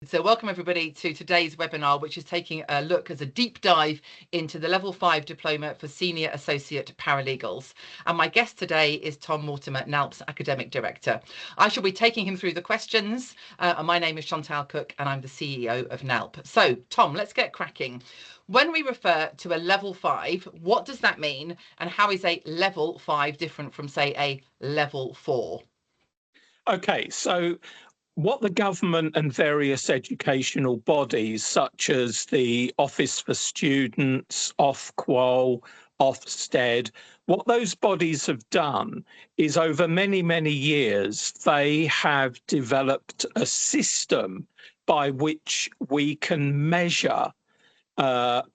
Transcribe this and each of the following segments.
So welcome everybody to today's webinar, which is taking a look as a deep dive into the Level 5 Diploma for Senior Associate Paralegals. And my guest today is Tom Mortimer, NALP's Academic Director. I shall be taking him through the questions. And my name is Chantal Cook and I'm the CEO of NALP. So Tom, let's get cracking. When we refer to a Level 5, what does that mean? And how is a Level 5 different from, say, a Level 4? Okay, so what the government and various educational bodies, such as the Office for Students, Ofqual, Ofsted, what those bodies have done is over many, many years, they have developed a system by which we can measure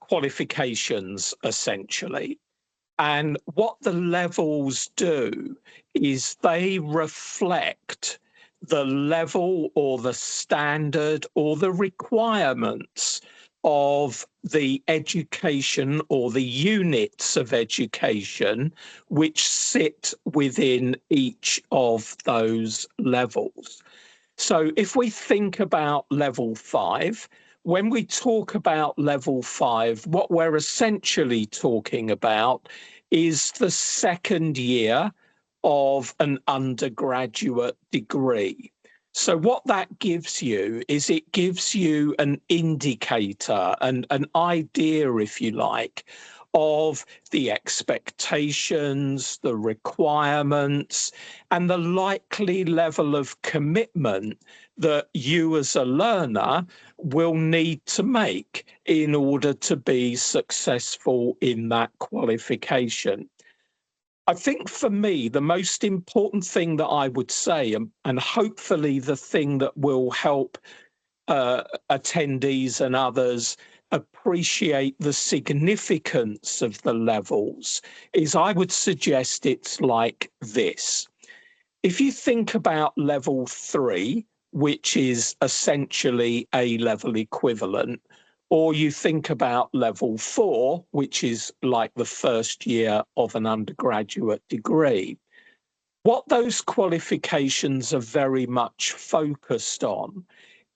qualifications, essentially. And what the levels do is they reflect the level or the standard or the requirements of the education or the units of education which sit within each of those levels. So if we think about level 5, when we talk about level 5, what we're essentially talking about is the second year of an undergraduate degree. So what that gives you is it gives you an indicator, an idea, if you like, of the expectations, the requirements, and the likely level of commitment that you as a learner will need to make in order to be successful in that qualification. I think for me, the most important thing that I would say, and hopefully the thing that will help attendees and others appreciate the significance of the levels, is I would suggest it's like this. If you think about level 3, which is essentially A-level equivalent, or you think about level 4, which is like the first year of an undergraduate degree, what those qualifications are very much focused on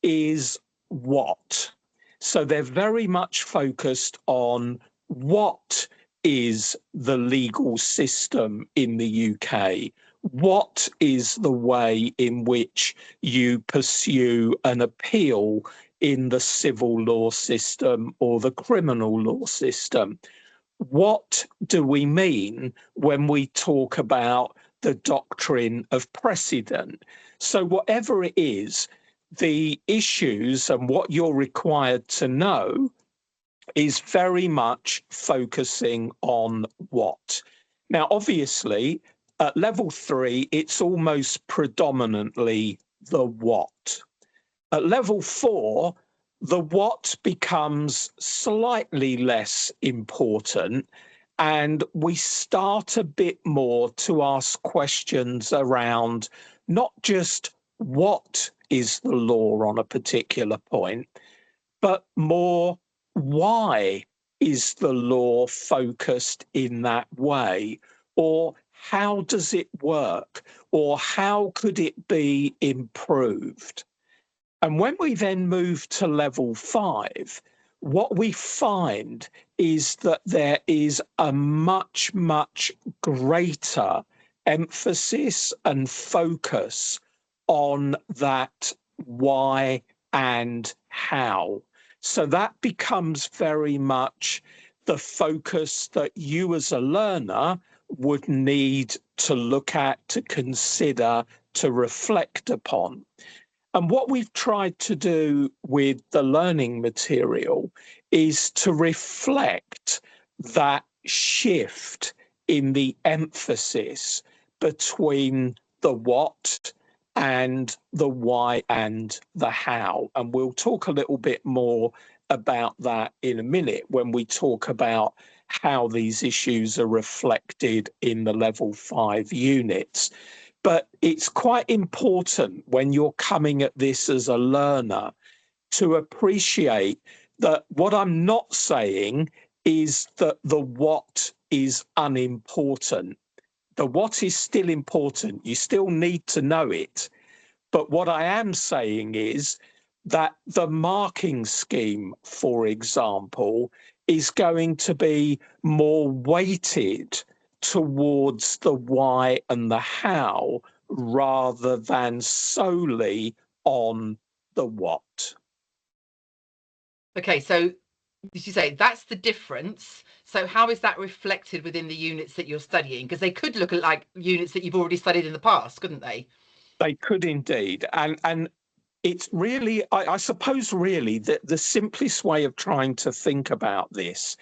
is what. So they're very much focused on what is the legal system in the UK, what is the way in which you pursue an appeal in the civil law system or the criminal law system. What do we mean when we talk about the doctrine of precedent? So whatever it is, the issues and what you're required to know is very much focusing on what. Now, obviously, at level 3, it's almost predominantly the what. At level 4, the what becomes slightly less important, and we start a bit more to ask questions around not just what is the law on a particular point, but more why is the law focused in that way, or how does it work, or how could it be improved? And when we then move to level 5, what we find is that there is a much, much greater emphasis and focus on that why and how. So that becomes very much the focus that you as a learner would need to look at, to consider, to reflect upon. And what we've tried to do with the learning material is to reflect that shift in the emphasis between the what and the why and the how. And we'll talk a little bit more about that in a minute when we talk about how these issues are reflected in the level 5 units. But it's quite important when you're coming at this as a learner to appreciate that what I'm not saying is that the what is unimportant. The what is still important. You still need to know it. But what I am saying is that the marking scheme, for example, is going to be more weighted towards the why and the how rather than solely on the what. Okay, so did you say that's the difference? So how is that reflected within the units that you're studying? Because they could look like units that you've already studied in the past, couldn't they? They could indeed. And it's really, I suppose, really, the simplest way of trying to think about this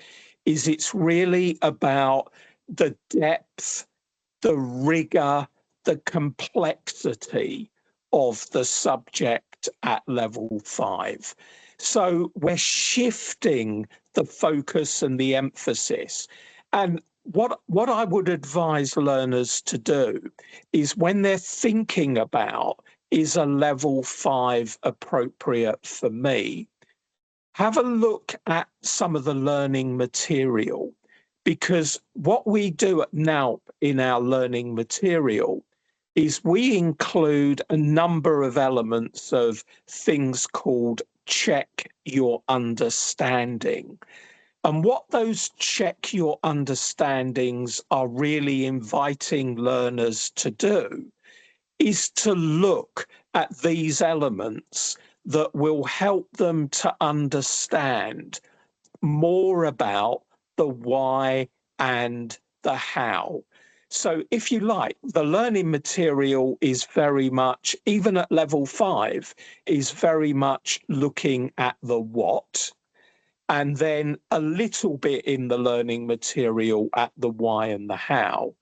is it's really about the depth, the rigor, the complexity of the subject at level 5. So we're shifting the focus and the emphasis. And what I would advise learners to do is when they're thinking about, is a level 5 appropriate for me? Have a look at some of the learning material, because what we do at NALP in our learning material is we include a number of elements of things called check your understanding. And what those check your understandings are really inviting learners to do is to look at these elements that will help them to understand more about the why and the how. So, if you like, the learning material is very much, even at level 5, is very much looking at the what, and then a little bit in the learning material at the why and the how.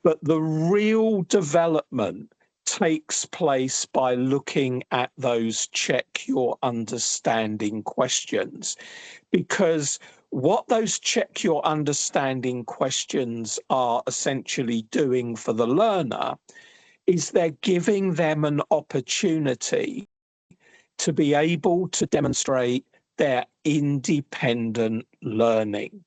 But the real development takes place by looking at those check your understanding questions, because what those check your understanding questions are essentially doing for the learner is they're giving them an opportunity to be able to demonstrate their independent learning.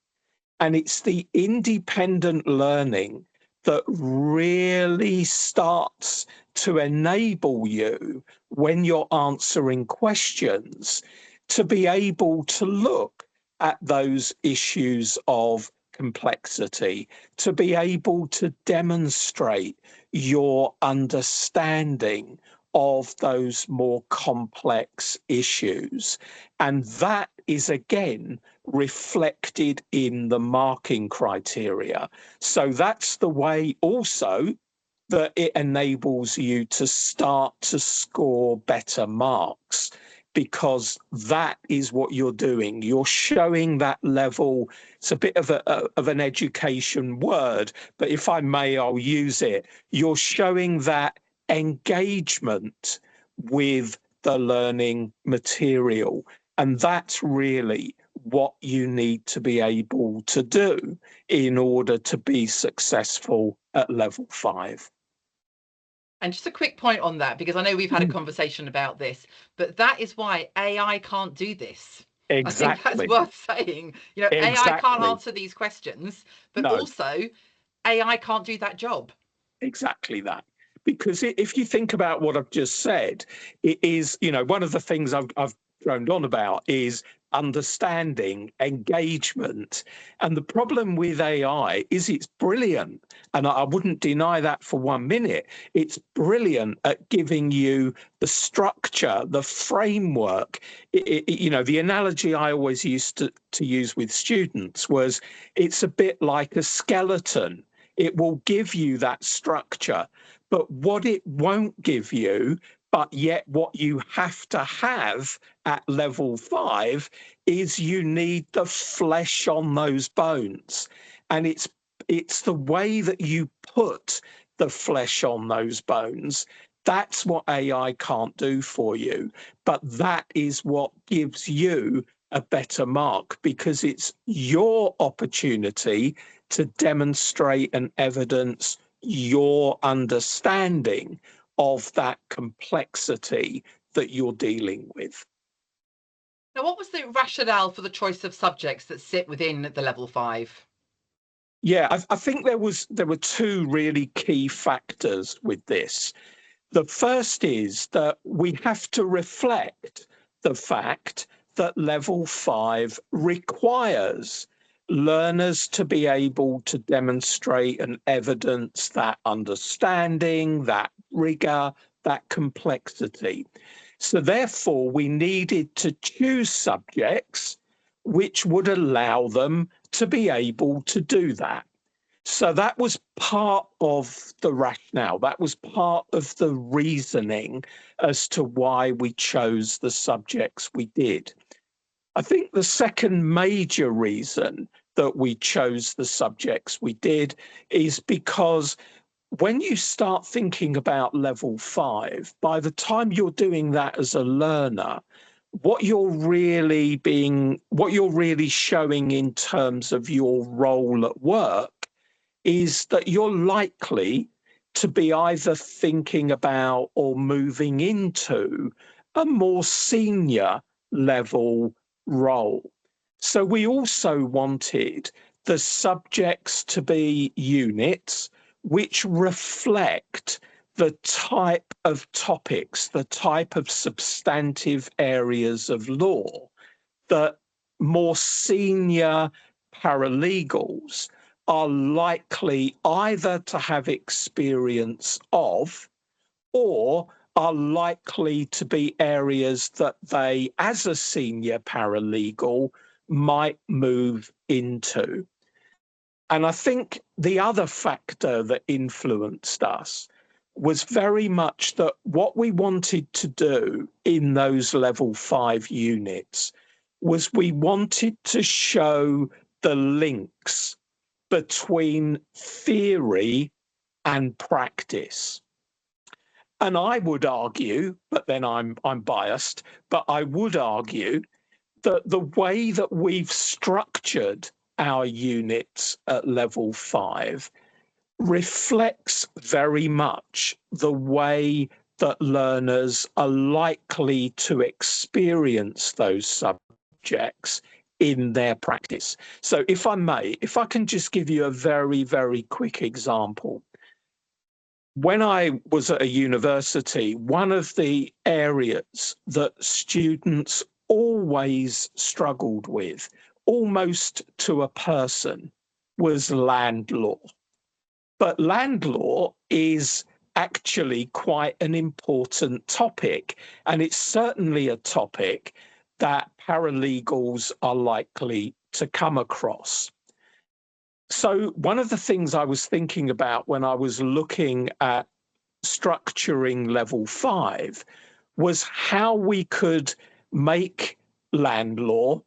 And it's the independent learning that really starts to enable you, when you're answering questions, to be able to look at those issues of complexity, to be able to demonstrate your understanding of those more complex issues. And that is, again, reflected in the marking criteria. So that's the way also that it enables you to start to score better marks, because that is what you're doing. You're showing that level. It's a bit of an education word, but if I may, I'll use it. You're showing that engagement with the learning material. And that's really what you need to be able to do in order to be successful at level 5. And just a quick point on that, because I know we've had a conversation about this, but that is why AI can't do this. Exactly. I think that's worth saying. You know, AI can't answer these questions, but also AI can't do that job. Exactly that. Because if you think about what I've just said, it is, you know, one of the things I've droned on about is understanding, engagement. And the problem with AI is it's brilliant. And I wouldn't deny that for 1 minute. It's brilliant at giving you the structure, the framework. You know, the analogy I always used to use with students was it's a bit like a skeleton. It will give you that structure, but what it won't give you, but yet what you have to have at level 5, is you need the flesh on those bones. And it's the way that you put the flesh on those bones. That's what AI can't do for you, but that is what gives you a better mark, because it's your opportunity to demonstrate and evidence your understanding of that complexity that you're dealing with. Now, what was the rationale for the choice of subjects that sit within the level 5? Yeah, I think there were two really key factors with this. The first is that we have to reflect the fact that level 5 requires learners to be able to demonstrate and evidence that understanding, that rigor, that complexity. So therefore, we needed to choose subjects which would allow them to be able to do that. So that was part of the rationale. That was part of the reasoning as to why we chose the subjects we did. I think the second major reason that we chose the subjects we did is because when you start thinking about level 5, by the time you're doing that as a learner, what you're really showing in terms of your role at work is that you're likely to be either thinking about or moving into a more senior level role. So we also wanted the subjects to be units which reflect the type of topics, the type of substantive areas of law that more senior paralegals are likely either to have experience of or are likely to be areas that they, as a senior paralegal, might move into. And I think the other factor that influenced us was very much that what we wanted to do in those level 5 units was we wanted to show the links between theory and practice. And I would argue, but then I'm biased, but I would argue that the way that we've structured our units at level 5 reflects very much the way that learners are likely to experience those subjects in their practice. So if I may, if I can just give you a very, very quick example. When I was at a university, one of the areas that students always struggled with, almost to a person, was land law. But land law is actually quite an important topic, and it's certainly a topic that paralegals are likely to come across. So one of the things I was thinking about when I was looking at structuring level 5 was how we could make land law,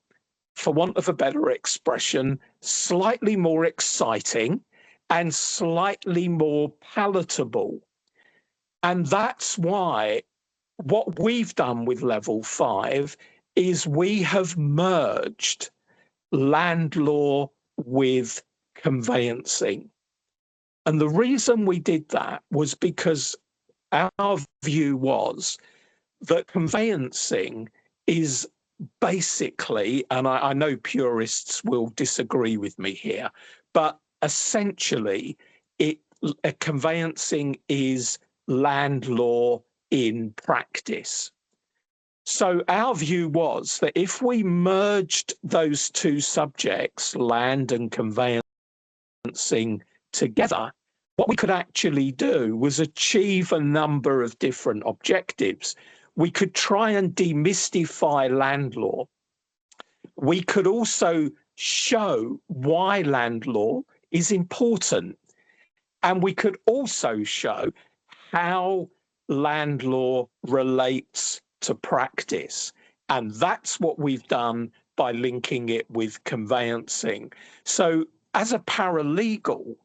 for want of a better expression, slightly more exciting and slightly more palatable. And that's why what we've done with level 5 is we have merged land law with conveyancing. And the reason we did that was because our view was that conveyancing is basically, and I know purists will disagree with me here, but essentially conveyancing is land law in practice. So our view was that if we merged those two subjects, land and conveyancing, together, what we could actually do was achieve a number of different objectives. We could try and demystify land law. We could also show why land law is important. And we could also show how land law relates to practice. And that's what we've done by linking it with conveyancing. So as a paralegal,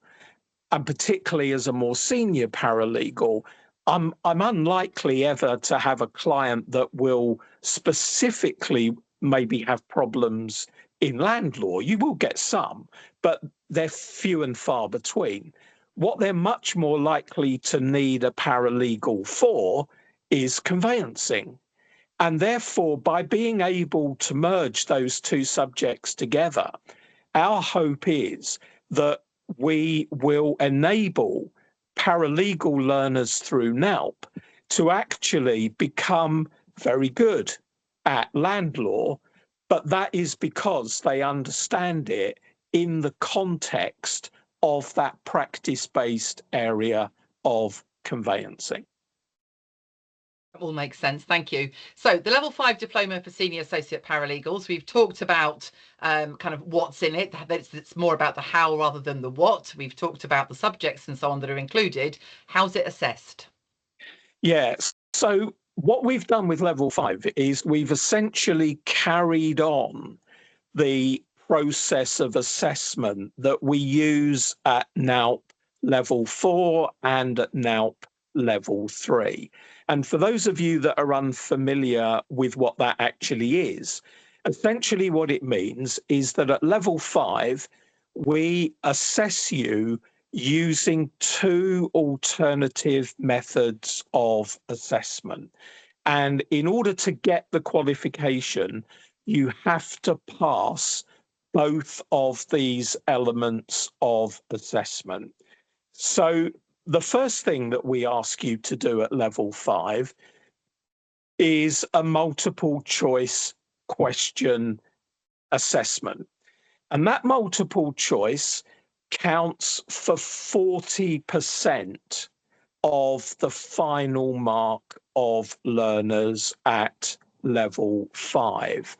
and particularly as a more senior paralegal, I'm unlikely ever to have a client that will specifically maybe have problems in land law. You will get some, but they're few and far between. What they're much more likely to need a paralegal for is conveyancing. And therefore, by being able to merge those two subjects together, our hope is that we will enable paralegal learners through NALP to actually become very good at land law, but that is because they understand it in the context of that practice-based area of conveyancing. All makes sense. Thank you. So the level 5 diploma for senior associate paralegals, we've talked about kind of what's in it. It's more about the how rather than the what. We've talked about the subjects and so on that are included. How's it assessed? Yes. So what we've done with level 5 is we've essentially carried on the process of assessment that we use at NALP Level 4 and at NALP Level 3. And for those of you that are unfamiliar with what that actually is, essentially what it means is that at Level 5, we assess you using two alternative methods of assessment. And in order to get the qualification, you have to pass both of these elements of assessment. So the first thing that we ask you to do at level 5 is a multiple choice question assessment. And that multiple choice counts for 40% of the final mark of learners at level 5.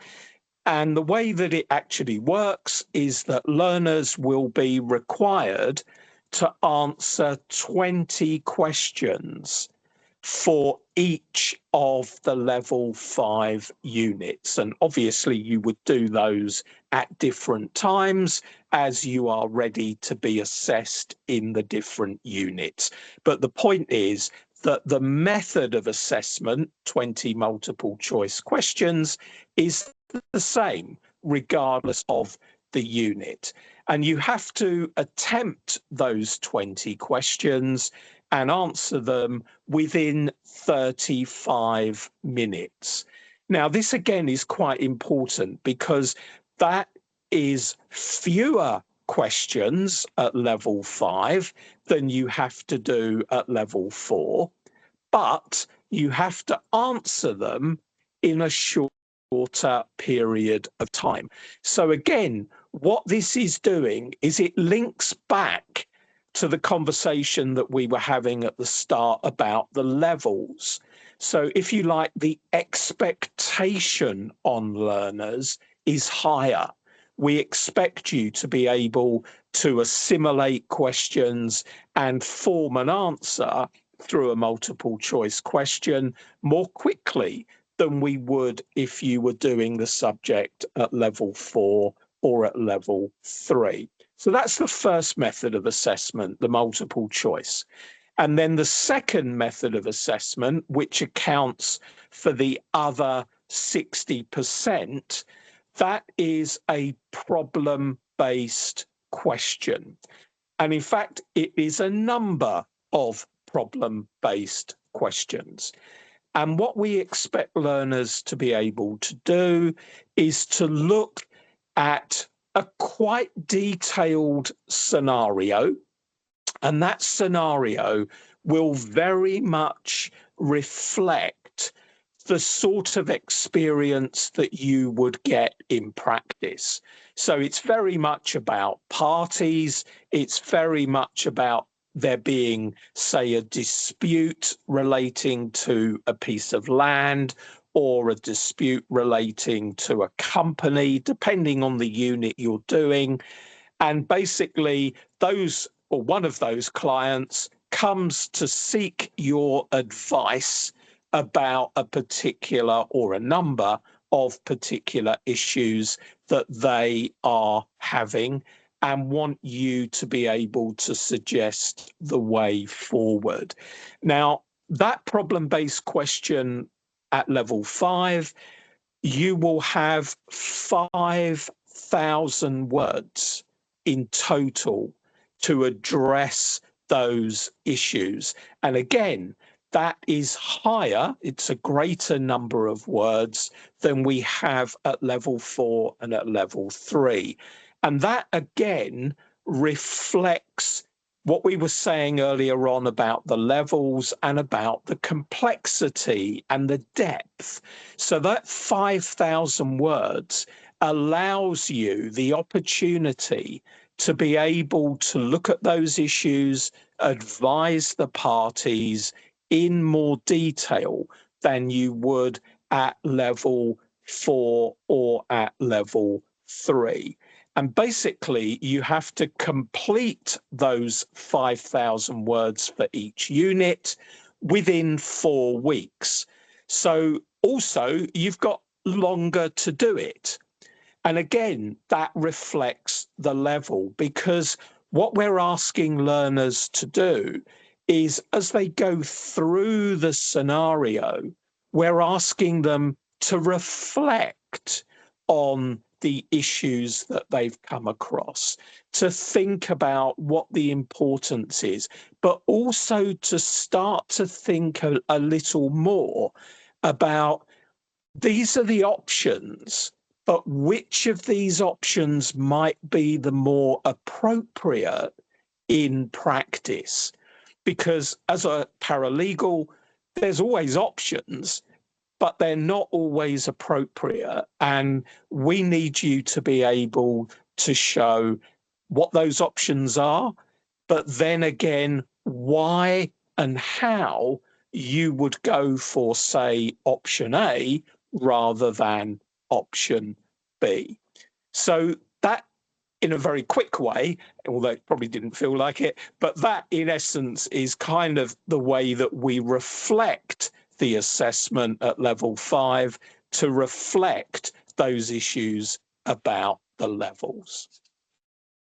And the way that it actually works is that learners will be required to answer 20 questions for each of the level 5 units. And obviously you would do those at different times as you are ready to be assessed in the different units. But the point is that the method of assessment, 20 multiple choice questions, is the same regardless of the unit. And you have to attempt those 20 questions and answer them within 35 minutes. Now, this again is quite important because that is fewer questions at level 5 than you have to do at level 4, but you have to answer them in a shorter period of time. So again, what this is doing is it links back to the conversation that we were having at the start about the levels. So if you like, the expectation on learners is higher. We expect you to be able to assimilate questions and form an answer through a multiple choice question more quickly than we would if you were doing the subject at level 4 or at level 3. So that's the first method of assessment, the multiple choice. And then the second method of assessment, which accounts for the other 60%, that is a problem-based question. And in fact, it is a number of problem-based questions. And what we expect learners to be able to do is to look at a quite detailed scenario, and that scenario will very much reflect the sort of experience that you would get in practice. So it's very much about parties, it's very much about there being, say, a dispute relating to a piece of land or a dispute relating to a company, depending on the unit you're doing. And basically, those or one of those clients comes to seek your advice about a particular or a number of particular issues that they are having and want you to be able to suggest the way forward. Now, that problem-based question at level 5, you will have 5,000 words in total to address those issues. And again, that is higher, it's a greater number of words than we have at level 4 and at level 3. And that again reflects what we were saying earlier on about the levels and about the complexity and the depth. So that 5,000 words allows you the opportunity to be able to look at those issues, advise the parties in more detail than you would at level 4 or at level 3. And basically, you have to complete those 5,000 words for each unit within 4 weeks. So also, you've got longer to do it. And again, that reflects the level, because what we're asking learners to do is, as they go through the scenario, we're asking them to reflect on the issues that they've come across, to think about what the importance is, but also to start to think a little more about, these are the options, but which of these options might be the more appropriate in practice? Because as a paralegal, there's always options, but they're not always appropriate. And we need you to be able to show what those options are, but then again, why and how you would go for, say, option A rather than option B. So that, in a very quick way, although it probably didn't feel like it, but that in essence is kind of the way that we reflect the assessment at level 5 to reflect those issues about the levels.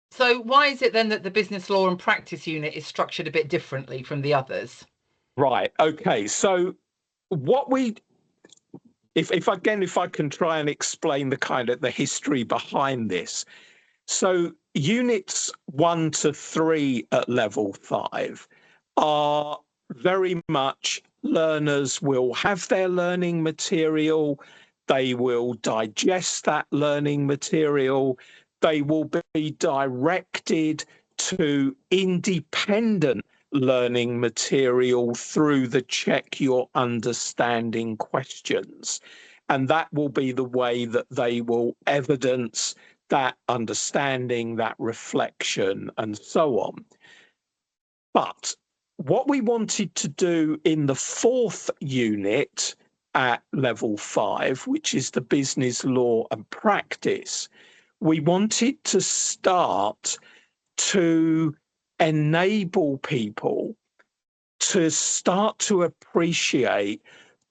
So why is it then that the business law and practice unit is structured a bit differently from the others? Right. Okay. So what we, if I can try and explain the kind of the history behind this. So units 1 to 3 at level 5 are very much, learners will have their learning material, they will digest that learning material, they will be directed to independent learning material through the check your understanding questions. And that will be the way that they will evidence that understanding, that reflection, and so on. But what we wanted to do in the 4th unit at level 5, which is the business law and practice, we wanted to start to enable people to start to appreciate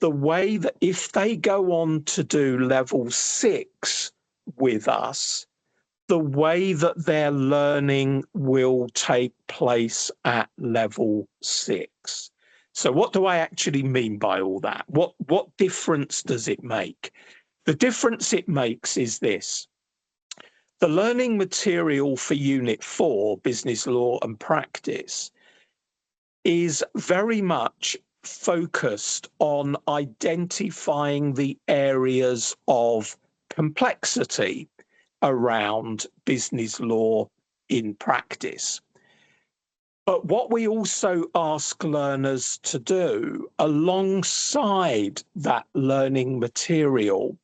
the way that if they go on to do level 6 with us, the way that their learning will take place at level 6. So what do I actually mean by all that? What difference does it make? The difference it makes is this. The learning material for Unit 4, Business Law and Practice, is very much focused on identifying the areas of complexity around business law in practice. But what we also ask learners to do alongside that learning material,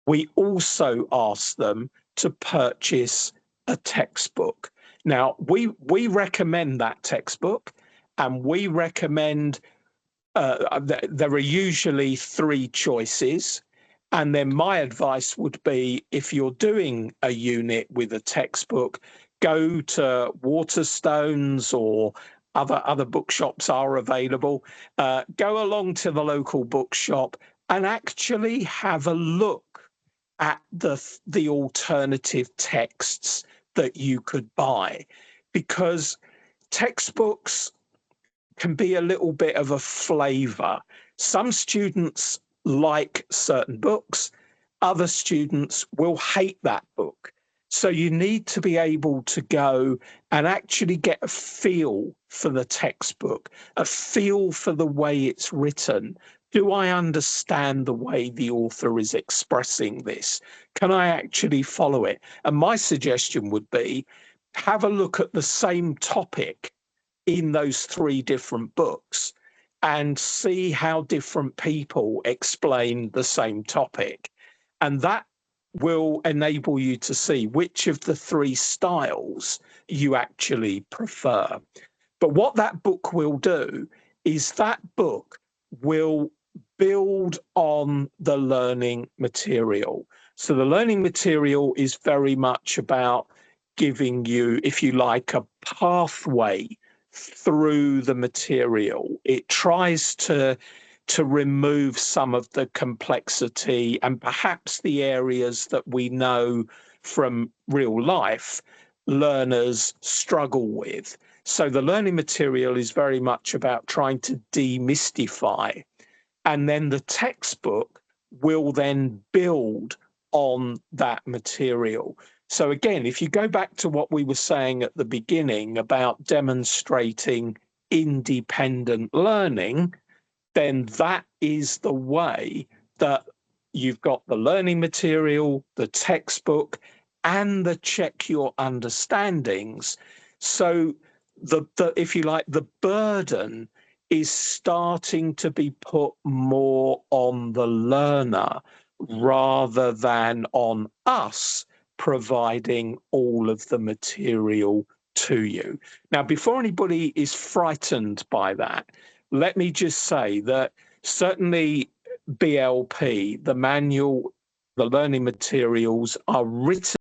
we also ask them to purchase a textbook. Now, we recommend that textbook, and we recommend there are usually 3 choices. And then my advice would be, if you're doing a unit with a textbook, go to Waterstones, or other bookshops are available. Go along to the local bookshop and actually have a look at the alternative texts that you could buy, because textbooks can be a little bit of a flavor. Some students like certain books, other students will hate that book. So you need to be able to go and actually get a feel for the textbook, a feel for the way it's written. Do I understand the way the author is expressing this? Can I actually follow it? And my suggestion would be, have a look at the same topic in those 3 different books and see how different people explain the same topic. And that will enable you to see which of the 3 styles you actually prefer. But what that book will do is that book will build on the learning material. So the learning material is very much about giving you, if you like, a pathway through the material. It tries to remove some of the complexity and perhaps the areas that we know from real life learners struggle with. So the learning material is very much about trying to demystify, and then the textbook will then build on that material. So again, if you go back to what we were saying at the beginning about demonstrating independent learning, then that is the way that you've got the learning material, the textbook, and the check your understandings. So the if you like, the burden is starting to be put more on the learner rather than on us providing all of the material to you. Now, before anybody is frightened by that, let me just say that certainly BLP, the manual, the learning materials are written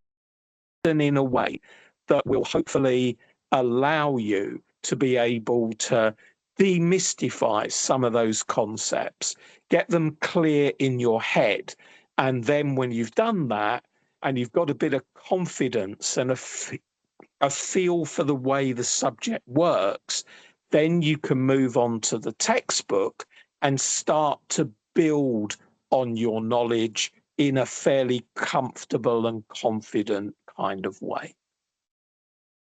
in a way that will hopefully allow you to be able to demystify some of those concepts, get them clear in your head. And then when you've done that and you've got a bit of confidence and a feel for the way the subject works, then you can move on to the textbook and start to build on your knowledge in a fairly comfortable and confident kind of way.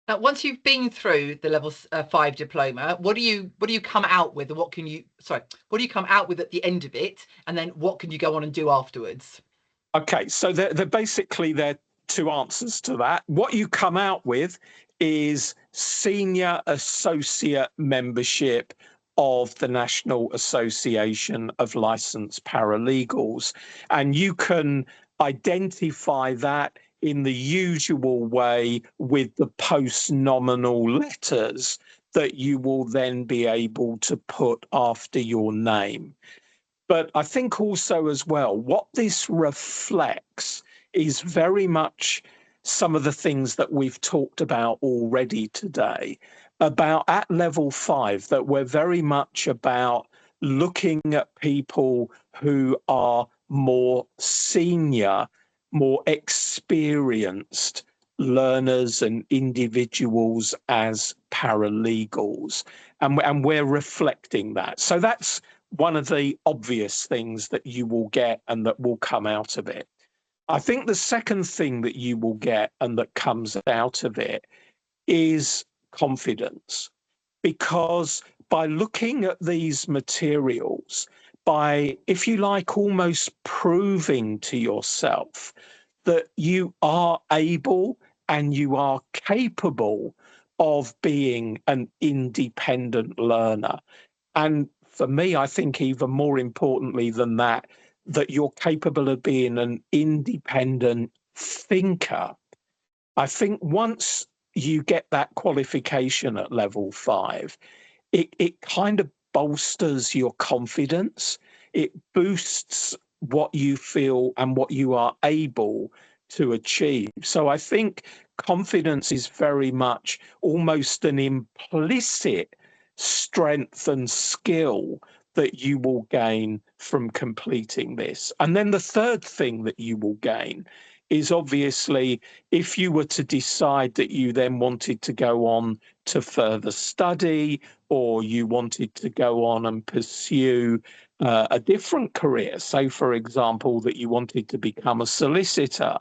Now, once you've been through the level 5 diploma, what do you come out with, and what do you come out with at the end of it, and then what can you go on and do afterwards? Okay, so they're basically there are 2 answers to that. What you come out with is Senior Associate membership of the National Association of Licensed Paralegals, and you can identify that in the usual way with the post-nominal letters that you will then be able to put after your name. But I think also as well, what this reflects is very much some of the things that we've talked about already today, about at level 5, that we're very much about looking at people who are more senior, more experienced learners and individuals as paralegals. And we're reflecting that. So that's one of the obvious things that you will get and that will come out of it. I think the second thing that you will get and that comes out of it is confidence, because by looking at these materials, by, if you like, almost proving to yourself that you are able and you are capable of being an independent learner. And for me, I think even more importantly than that, that you're capable of being an independent thinker. I think once you get that qualification at level 5, it kind of bolsters your confidence. It boosts what you feel and what you are able to achieve. So I think confidence is very much almost an implicit strength and skill that you will gain from completing this. And then the third thing that you will gain is obviously if you were to decide that you then wanted to go on to further study, or you wanted to go on and pursue a different career, say, for example, that you wanted to become a solicitor,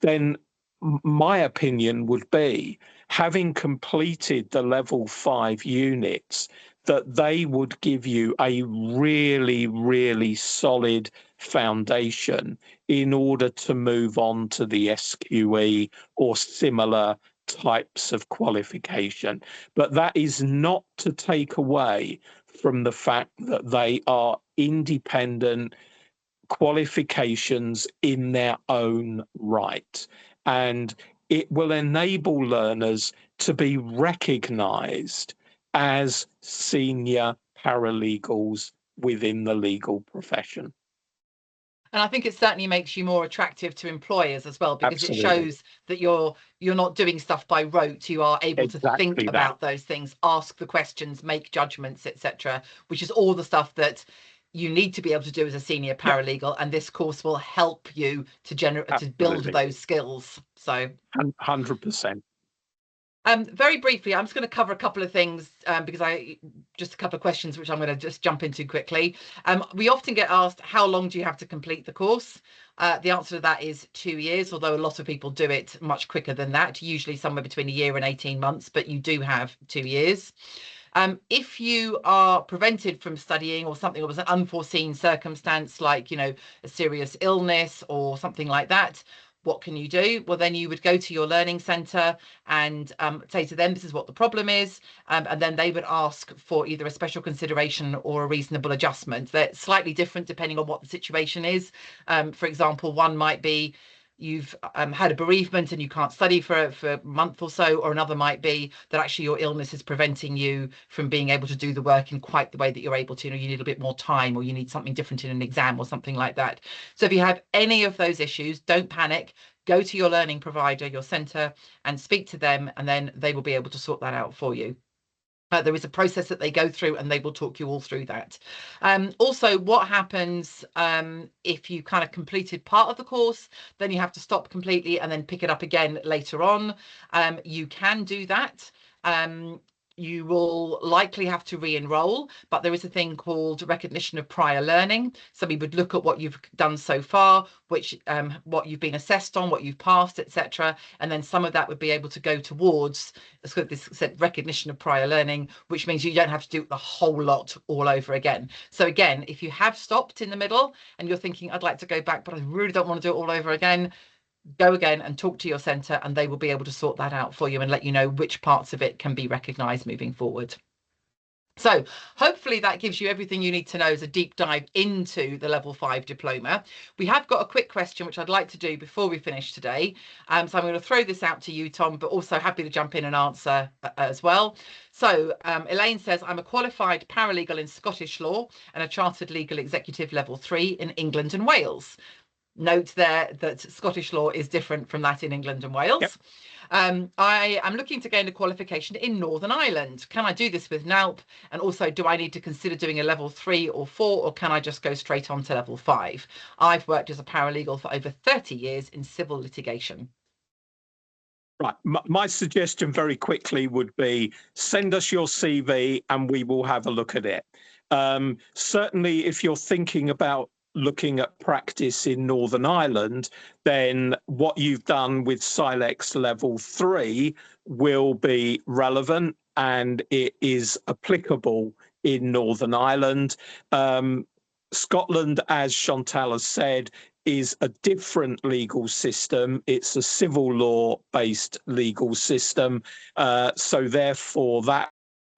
then my opinion would be, having completed the level 5 units, that they would give you a really, really solid foundation in order to move on to the SQE or similar types of qualification. But that is not to take away from the fact that they are independent qualifications in their own right. And it will enable learners to be recognized as senior paralegals within the legal profession. And I think it certainly makes you more attractive to employers as well, because Absolutely. it shows that you're not doing stuff by rote. You are able to think about those things, ask the questions, make judgments, etc., which is all the stuff that you need to be able to do as a senior paralegal. Yep. And this course will help you to build those skills. So 100%. Very briefly, I'm just going to cover a couple of things because just a couple of questions which I'm going to just jump into quickly. We often get asked, how long do you have to complete the course? The answer to that is 2 years, although a lot of people do it much quicker than that, usually somewhere between a year and 18 months, but you do have 2 years. If you are prevented from studying, or something, or was an unforeseen circumstance like, a serious illness or something like that, what can you do? Well, then you would go to your learning centre and say to them, this is what the problem is. And then they would ask for either a special consideration or a reasonable adjustment. They're slightly different depending on what the situation is. For example, one might be you've had a bereavement and you can't study for a month or so, or another might be that actually your illness is preventing you from being able to do the work in quite the way that you're able to. You need a bit more time, or you need something different in an exam or something like that. So if you have any of those issues, don't panic. Go to your learning provider, your centre, and speak to them, and then they will be able to sort that out for you. There is a process that they go through, and they will talk you all through that. Also, what happens if you kind of completed part of the course, then you have to stop completely and then pick it up again later on. You can do that. You will likely have to re-enroll, but there is a thing called recognition of prior learning. So we would look at what you've done so far, which what you've been assessed on, what you've passed, etc. And then some of that would be able to go towards this recognition of prior learning, which means you don't have to do the whole lot all over again. So again, if you have stopped in the middle and you're thinking, I'd like to go back, but I really don't want to do it all over again, go again and talk to your centre, and they will be able to sort that out for you and let you know which parts of it can be recognised moving forward. So hopefully that gives you everything you need to know as a deep dive into the Level 5 diploma. We have got a quick question which I'd like to do before we finish today. So I'm going to throw this out to you, Tom, but also happy to jump in and answer as well. So Elaine says, I'm a qualified paralegal in Scottish law and a chartered legal executive level 3 in England and Wales. Note there that Scottish law is different from that in England and Wales. Yep. I am looking to gain a qualification in Northern Ireland. Can I do this with NALP? And also, do I need to consider doing a level 3 or 4, or can I just go straight on to level 5? I've worked as a paralegal for over 30 years in civil litigation. Right. My suggestion very quickly would be send us your CV and we will have a look at it. Certainly, if you're thinking about looking at practice in Northern Ireland, then what you've done with Silex Level 3 will be relevant and it is applicable in Northern Ireland. Scotland, as Chantal has said, is a different legal system. It's a civil law-based legal system. So therefore, that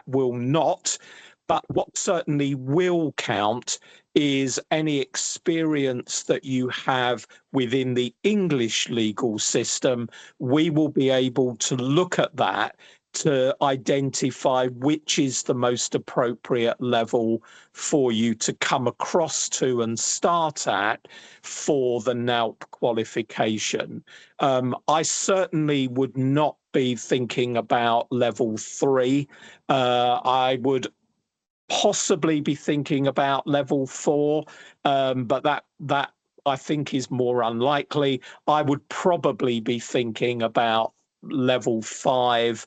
will not. But what certainly will count is any experience that you have within the English legal system. We will be able to look at that to identify which is the most appropriate level for you to come across to and start at for the NALP qualification. I certainly would not be thinking about level 3. I would possibly be thinking about level 4, but that I think is more unlikely. I would probably be thinking about level 5.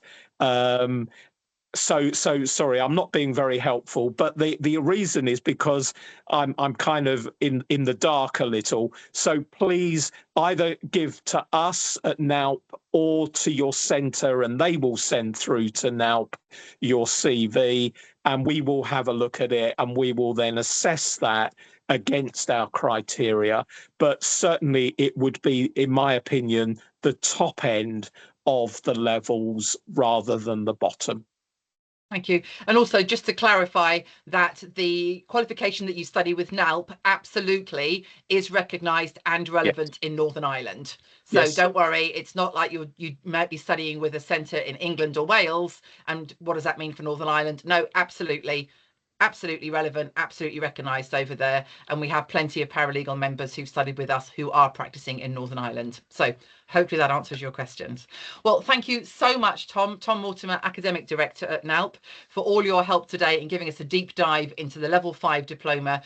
So sorry, I'm not being very helpful, but the reason is because I'm kind of in the dark a little. So please either give to us at NALP or to your centre, and they will send through to NALP your CV, and we will have a look at it, and we will then assess that against our criteria. But certainly it would be, in my opinion, the top end of the levels rather than the bottom. Thank you. And also, just to clarify, that the qualification that you study with NALP absolutely is recognised and relevant in Northern Ireland. So don't worry, it's not like you might be studying with a centre in England or Wales. And what does that mean for Northern Ireland? No, absolutely relevant, absolutely recognised over there. And we have plenty of paralegal members who've studied with us who are practicing in Northern Ireland. So hopefully that answers your questions. Well, thank you so much, Tom Mortimer, Academic Director at NALP, for all your help today in giving us a deep dive into the Level 5 Diploma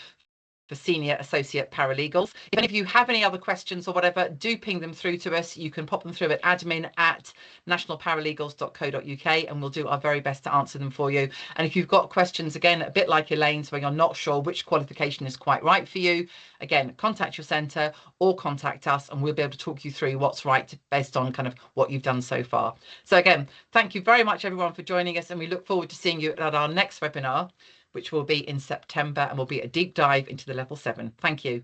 for Senior Associate Paralegals. If any of you have any other questions or whatever, do ping them through to us. You can pop them through at admin@nationalparalegals.co.uk and we'll do our very best to answer them for you. And if you've got questions, again, a bit like Elaine's, where you're not sure which qualification is quite right for you, again, contact your centre or contact us and we'll be able to talk you through what's right based on kind of what you've done so far. So again, thank you very much, everyone, for joining us, and we look forward to seeing you at our next webinar, which will be in September, and will be a deep dive into the Level 7. Thank you.